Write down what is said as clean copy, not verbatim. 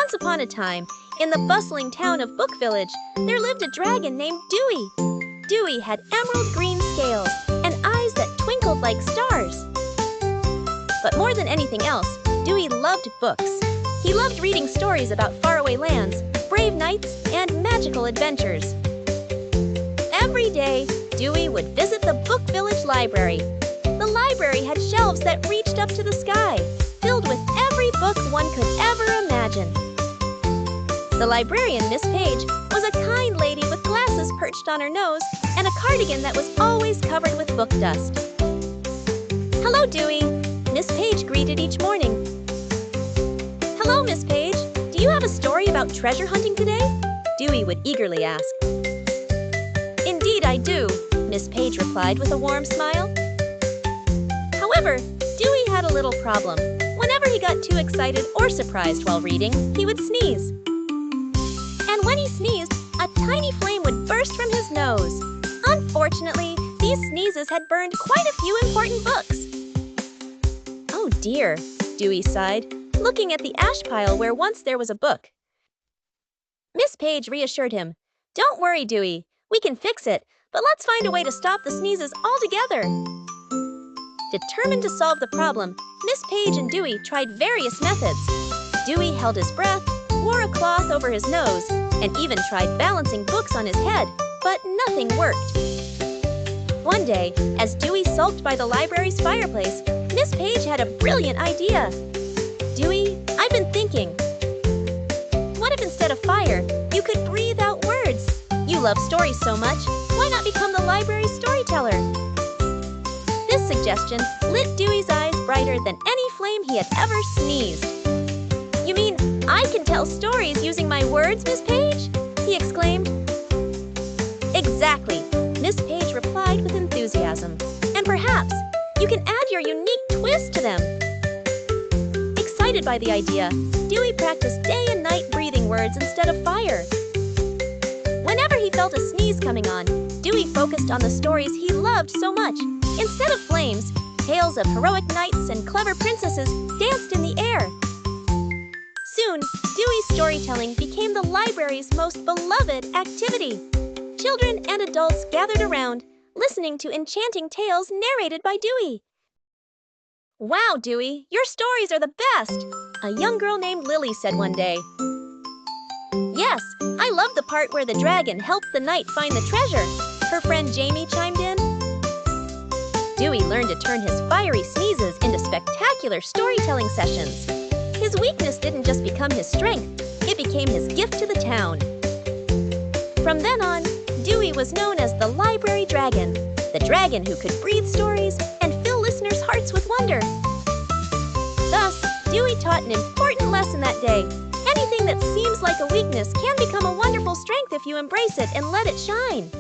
Once upon a time, in the bustling town of Book Village, there lived a dragon named Dewey. Dewey had emerald green scales and eyes that twinkled like stars. But more than anything else, Dewey loved books. He loved reading stories about faraway lands, brave knights, and magical adventures. Every day, Dewey would visit the Book Village library. The library had shelves that reached up to the sky, filled with every book one could ever imagine. The librarian, Miss Page, was a kind lady with glasses perched on her nose and a cardigan that was always covered with book dust. "Hello, Dewey," Miss Page greeted each morning. "Hello, Miss Page. Do you have a story about treasure hunting today?" Dewey would eagerly ask. "Indeed I do," Miss Page replied with a warm smile. However, Dewey had a little problem. Whenever he got too excited or surprised while reading, he would sneeze. And when he sneezed, a tiny flame would burst from his nose. Unfortunately, these sneezes had burned quite a few important books. "Oh dear," Dewey sighed, looking at the ash pile where once there was a book. Miss Page reassured him. "Don't worry, Dewey. We can fix it, but let's find a way to stop the sneezes altogether." Determined to solve the problem, Miss Page and Dewey tried various methods. Dewey held his breath, wore a cloth over his nose, and even tried balancing books on his head, but nothing worked. One day, as Dewey sulked by the library's fireplace, Miss Page had a brilliant idea. "Dewey, I've been thinking. What if instead of fire, you could breathe out words? You love stories so much, why not become the library's storyteller?" This suggestion lit Dewey's eyes brighter than any flame he had ever sneezed. "You mean I can tell stories using my words, Miss Page?" he exclaimed. "Exactly," Miss Page replied with enthusiasm. "And perhaps you can add your unique twist to them." Excited by the idea, Dewey practiced day and night breathing words instead of fire. Whenever he felt a sneeze coming on, Dewey focused on the stories he loved so much. Instead of flames, tales of heroic knights and clever princesses danced in the air. Soon, Dewey's storytelling became the library's most beloved activity. Children and adults gathered around, listening to enchanting tales narrated by Dewey. "Wow, Dewey, your stories are the best," a young girl named Lily said one day. "Yes, I love the part where the dragon helped the knight find the treasure," her friend Jamie chimed in. Dewey learned to turn his fiery sneezes into spectacular storytelling sessions. His weakness didn't just become his strength, it became his gift to the town. From then on, Dewey was known as the Library Dragon, the dragon who could breathe stories and fill listeners' hearts with wonder. Thus, Dewey taught an important lesson that day. Anything that seems like a weakness can become a wonderful strength if you embrace it and let it shine.